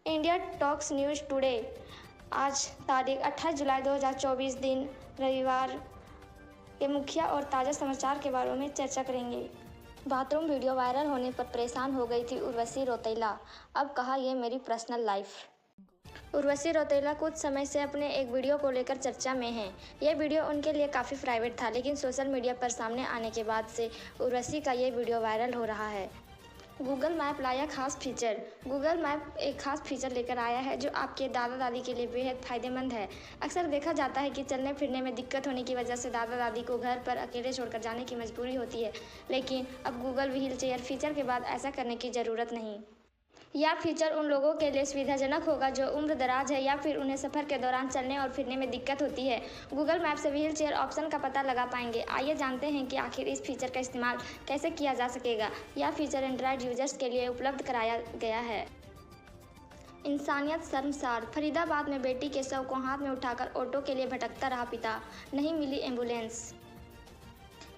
India talks news today. आज तारीख 28 जुलाई 2024 दिन रविवार के मुखिया और ताज़ा समाचार के बारे में चर्चा करेंगे। बाथरूम वीडियो वायरल होने पर परेशान हो गई थी उर्वशी रौतेला। अब कहा ये मेरी पर्सनल लाइफ। उर्वशी रौतेला कुछ समय से अपने एक वीडियो को लेकर चर्चा में हैं। यह वीडियो उनके लिए काफ़ी प्राइवेट था, लेकिन सोशल मीडिया पर सामने आने के बाद से उर्वशी का ये वीडियो वायरल हो रहा है। गूगल मैप लाया खास फीचर। गूगल मैप एक खास फीचर लेकर आया है जो आपके दादा दादी के लिए बेहद फ़ायदेमंद है। अक्सर देखा जाता है कि चलने फिरने में दिक्कत होने की वजह से दादा दादी को घर पर अकेले छोड़कर जाने की मजबूरी होती है, लेकिन अब गूगल व्हील चेयर फीचर के बाद ऐसा करने की ज़रूरत नहीं। यह फीचर उन लोगों के लिए सुविधाजनक होगा जो उम्र दराज है या फिर उन्हें सफ़र के दौरान चलने और फिरने में दिक्कत होती है। गूगल मैप से व्हील चेयर ऑप्शन का पता लगा पाएंगे। आइए जानते हैं कि आखिर इस फीचर का इस्तेमाल कैसे किया जा सकेगा। यह फीचर एंड्रॉयड यूजर्स के लिए उपलब्ध कराया गया है। इंसानियत शर्मसार। फरीदाबाद में बेटी के शव को हाथ में उठाकर ऑटो के लिए भटकता रहा पिता, नहीं मिली एम्बुलेंस।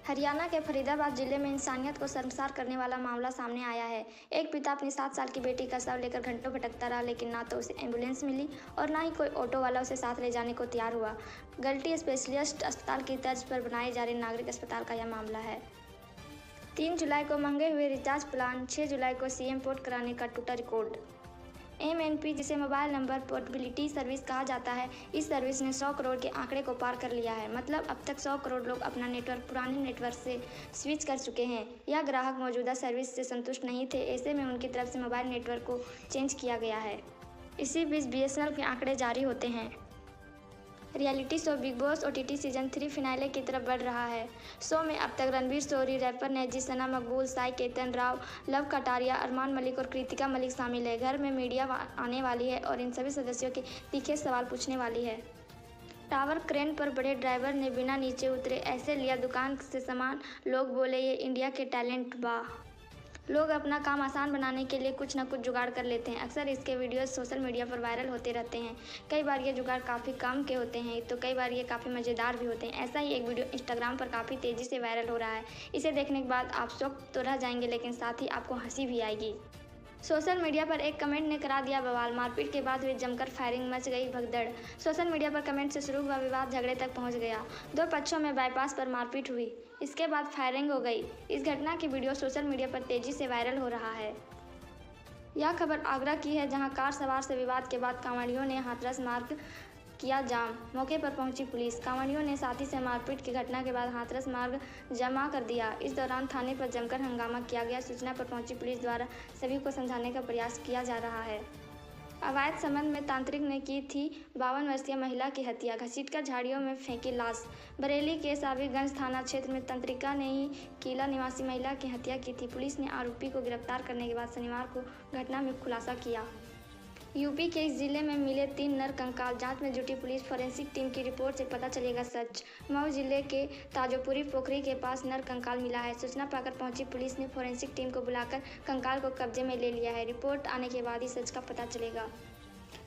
हरियाणा के फरीदाबाद जिले में इंसानियत को शर्मसार करने वाला मामला सामने आया है। एक पिता अपनी 7 साल की बेटी का शव लेकर घंटों भटकता रहा, लेकिन ना तो उसे एम्बुलेंस मिली और ना ही कोई ऑटो वाला उसे साथ ले जाने को तैयार हुआ। गलटी स्पेशलिस्ट अस्पताल की तर्ज पर बनाए जा रहे नागरिक अस्पताल का यह मामला है। 3 जुलाई को महंगे हुए रिचार्ज प्लान, 6 जुलाई को सीएम पोर्ट कराने का टूटा रिकॉर्ड। MNP, जिसे मोबाइल नंबर पोर्टेबिलिटी सर्विस कहा जाता है, इस सर्विस ने 100 करोड़ के आंकड़े को पार कर लिया है। मतलब अब तक 100 करोड़ लोग अपना नेटवर्क पुराने नेटवर्क से स्विच कर चुके हैं। यह ग्राहक मौजूदा सर्विस से संतुष्ट नहीं थे, ऐसे में उनकी तरफ से मोबाइल नेटवर्क को चेंज किया गया है। इसी बीच BSNL के आंकड़े जारी होते हैं। Reality show big boss OTT season 3 finale की तरफ बढ़ रहा है। शो में अब तक रणवीर शोरी, रैपर नेजी, सना मकबूल, साई केतन राव, लव कटारिया, अरमान मलिक और कृतिका मलिक शामिल है। घर में मीडिया आने वाली है और इन सभी सदस्यों के तीखे सवाल पूछने वाली है। टावर क्रेन पर बड़े ड्राइवर ने बिना नीचे उतरे ऐसे लिया दुकान से सामान, लोग बोले ये इंडिया के टैलेंट बा। लोग अपना काम आसान बनाने के लिए कुछ न कुछ जुगाड़ कर लेते हैं। अक्सर इसके वीडियोस सोशल मीडिया पर वायरल होते रहते हैं। कई बार ये जुगाड़ काफ़ी काम के होते हैं तो कई बार ये काफ़ी मज़ेदार भी होते हैं। ऐसा ही एक वीडियो इंस्टाग्राम पर काफ़ी तेज़ी से वायरल हो रहा है। इसे देखने के बाद आप शॉक तो रह जाएंगे, लेकिन साथ ही आपको हंसी भी आएगी। सोशल मीडिया पर एक कमेंट ने करा दिया बवाल। मारपीट के बाद हुई जमकर फायरिंग, मच गई भगदड़। सोशल मीडिया पर कमेंट से शुरू हुआ विवाद झगड़े तक पहुंच गया। 2 पक्षों में बाईपास पर मारपीट हुई, इसके बाद फायरिंग हो गई। इस घटना की वीडियो सोशल मीडिया पर तेजी से वायरल हो रहा है। यह खबर आगरा की है, जहां कार सवार से विवाद के बाद कांवड़ियों ने हाथरस मार्ग किया जाम। मौके पर पहुंची पुलिस। कांवड़ियों ने साथी से मारपीट की घटना के बाद हाथरस मार्ग जमा कर दिया। इस दौरान थाने पर जमकर हंगामा किया गया। सूचना पर पहुंची पुलिस द्वारा सभी को समझाने का प्रयास किया जा रहा है। अवैध संबंध में तांत्रिक ने की थी 52 वर्षीय महिला की हत्या, घसीटकर झाड़ियों में फेंकी लाश। बरेली के साबिरगंज थाना क्षेत्र में तंत्रिका ने ही किला निवासी महिला की हत्या की थी। पुलिस ने आरोपी को गिरफ्तार करने के बाद शनिवार को घटना में खुलासा किया। यूपी के इस जिले में मिले 3 नर कंकाल। जांच में जुटी पुलिस, फॉरेंसिक टीम की रिपोर्ट से पता चलेगा सच। मऊ जिले के ताजोपुरी पोखरी के पास नर कंकाल मिला है। सूचना पाकर पहुंची पुलिस ने फॉरेंसिक टीम को बुलाकर कंकाल को कब्जे में ले लिया है। रिपोर्ट आने के बाद ही सच का पता चलेगा।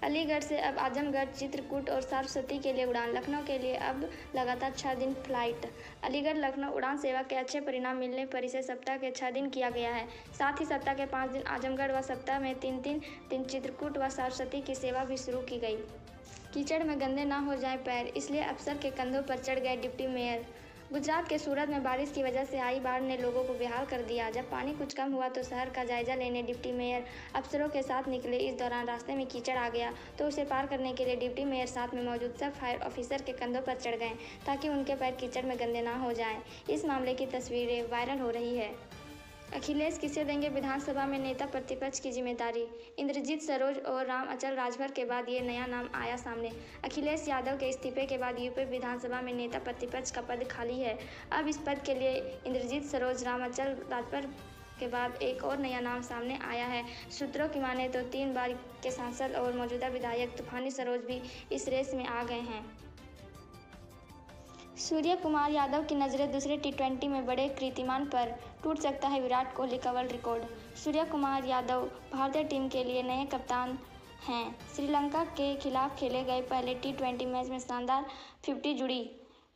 अलीगढ़ से अब आजमगढ़, चित्रकूट और सरस्वती के लिए उड़ान। लखनऊ के लिए अब लगातार 6 दिन फ्लाइट। अलीगढ़ लखनऊ उड़ान सेवा के अच्छे परिणाम मिलने पर इसे सप्ताह के 6 दिन किया गया है। साथ ही सप्ताह के 5 दिन आजमगढ़ व सप्ताह में 3-3 दिन चित्रकूट व सरस्वती की सेवा भी शुरू की गई। कीचड़ में गंदे ना हो जाए पैर, इसलिए अफसर के कंधों पर चढ़ गए डिप्टी मेयर। गुजरात के सूरत में बारिश की वजह से आई बाढ़ ने लोगों को बेहाल कर दिया। जब पानी कुछ कम हुआ तो शहर का जायजा लेने डिप्टी मेयर अफसरों के साथ निकले। इस दौरान रास्ते में कीचड़ आ गया तो उसे पार करने के लिए डिप्टी मेयर साथ में मौजूद सब फायर ऑफिसर के कंधों पर चढ़ गए ताकि उनके पैर कीचड़ में गंदे ना हो जाएं। इस मामले की तस्वीरें वायरल हो रही है। अखिलेश किसे देंगे विधानसभा में नेता प्रतिपक्ष की जिम्मेदारी। इंद्रजीत सरोज और राम अचल राजभर के बाद ये नया नाम आया सामने। अखिलेश यादव के इस्तीफे के बाद यूपी विधानसभा में नेता प्रतिपक्ष का पद खाली है। अब इस पद के लिए इंद्रजीत सरोज, राम अचल राजभर के बाद एक और नया नाम सामने आया है। सूत्रों की माने तो 3 बार के सांसद और मौजूदा विधायक तूफानी सरोज भी इस रेस में आ गए हैं। सूर्य कुमार यादव की नज़रें दूसरे T20 में बड़े कीर्तिमान पर। टूट सकता है विराट कोहली का वर्ल्ड रिकॉर्ड। सूर्य कुमार यादव भारतीय टीम के लिए नए कप्तान हैं। श्रीलंका के खिलाफ खेले गए पहले T20 मैच में शानदार 50 जुड़ी।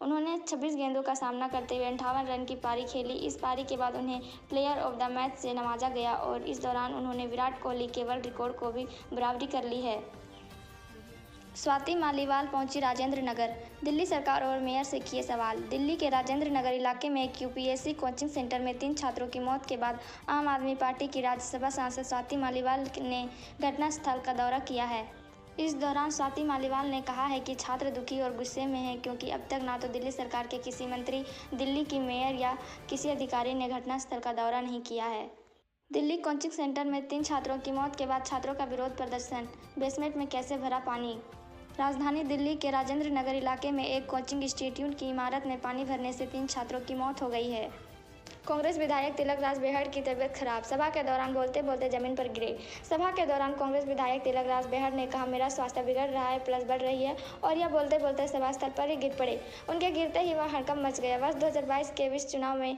उन्होंने 26 गेंदों का सामना करते हुए 58 रन की पारी खेली। इस पारी के बाद उन्हें प्लेयर ऑफ द मैच से नवाजा गया और इस दौरान उन्होंने विराट कोहली के वर्ल्ड रिकॉर्ड को भी बराबरी कर ली है। स्वाति मालीवाल पहुंची राजेंद्र नगर, दिल्ली सरकार और मेयर से किए सवाल। दिल्ली के राजेंद्र नगर इलाके में एक यूपीएससी कोचिंग सेंटर में 3 छात्रों की मौत के बाद आम आदमी पार्टी की राज्यसभा सांसद स्वाति मालीवाल ने घटनास्थल का दौरा किया है। इस दौरान स्वाति मालीवाल ने कहा है कि छात्र दुखी और गुस्से में हैं क्योंकि अब तक ना तो दिल्ली सरकार के किसी मंत्री, दिल्ली की मेयर या किसी अधिकारी ने घटनास्थल का दौरा नहीं किया है। दिल्ली कोचिंग सेंटर में 3 छात्रों की मौत के बाद छात्रों का विरोध प्रदर्शन। बेसमेंट में कैसे भरा पानी। राजधानी दिल्ली के राजेंद्र नगर इलाके में एक कोचिंग इंस्टीट्यूट की इमारत में पानी भरने से 3 छात्रों की मौत हो गई है। कांग्रेस विधायक तिलक राज बेहड़ की तबीयत खराब, सभा के दौरान बोलते बोलते जमीन पर गिरे। सभा के दौरान कांग्रेस विधायक तिलक राज बेहड़ ने कहा, मेरा स्वास्थ्य बिगड़ रहा है प्लस बढ़ रही है, और यह बोलते बोलते सभा स्थल पर ही गिर पड़े। उनके गिरते ही वह हड़कंप मच गया। वर्ष 2022 के विस चुनाव में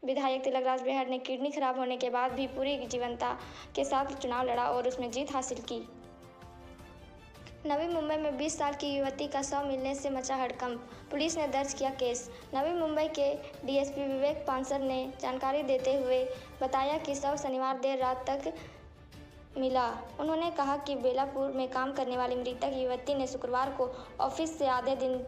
विधायक तिलक राज बेहड़ ने किडनी खराब होने के बाद भी पूरी जीवंतता के साथ चुनाव लड़ा और उसमें जीत हासिल की। नवी मुंबई में 20 साल की युवती का शव मिलने से मचा हड़कंप, पुलिस ने दर्ज किया केस। नवी मुंबई के डीएसपी विवेक पानसर ने जानकारी देते हुए बताया कि शव शनिवार देर रात तक मिला। उन्होंने कहा कि बेलापुर में काम करने वाली मृतक युवती ने शुक्रवार को ऑफिस से आधे दिन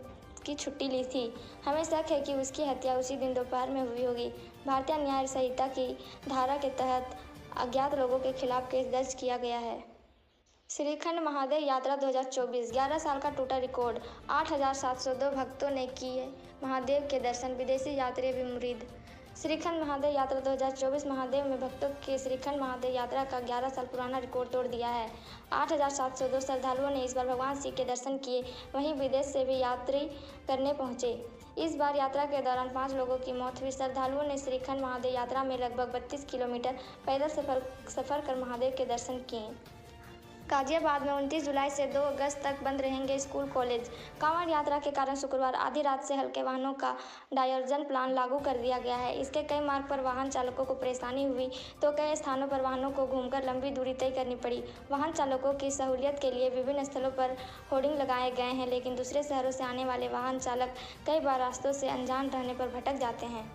की छुट्टी ली थी। हमें शक है कि उसकी हत्या उसी दिन दोपहर में हुई होगी। भारतीय न्याय संहिता की धारा के तहत अज्ञात लोगों के खिलाफ केस दर्ज किया गया है। श्रीखंड महादेव यात्रा 2024, 11 साल का टूटा रिकॉर्ड। 8,702 भक्तों ने किए महादेव के दर्शन, विदेशी यात्री भी मुरीद। श्रीखंड महादेव यात्रा 2024 महादेव में भक्तों की श्रीखंड महादेव यात्रा का 11 साल पुराना रिकॉर्ड तोड़ दिया है। 8,702 श्रद्धालुओं ने इस बार भगवान शिव के दर्शन किए, वहीं विदेश से भी यात्री करने पहुंचे। इस बार यात्रा के दौरान 5 लोगों की मौत हुई। श्रद्धालुओं ने श्रीखंड महादेव यात्रा में लगभग 32 किलोमीटर पैदल सफर कर महादेव के दर्शन किए। गाजियाबाद में 29 जुलाई से 2 अगस्त तक बंद रहेंगे स्कूल कॉलेज। कांवड़ यात्रा के कारण शुक्रवार आधी रात से हल्के वाहनों का डायवर्जन प्लान लागू कर दिया गया है। इसके कई मार्ग पर वाहन चालकों को परेशानी हुई तो कई स्थानों पर वाहनों को घूमकर लंबी दूरी तय करनी पड़ी। वाहन चालकों की सहूलियत के लिए विभिन्न स्थलों पर होर्डिंग लगाए गए हैं, लेकिन दूसरे शहरों से आने वाले वाहन चालक कई बार रास्तों से अनजान रहने पर भटक जाते हैं।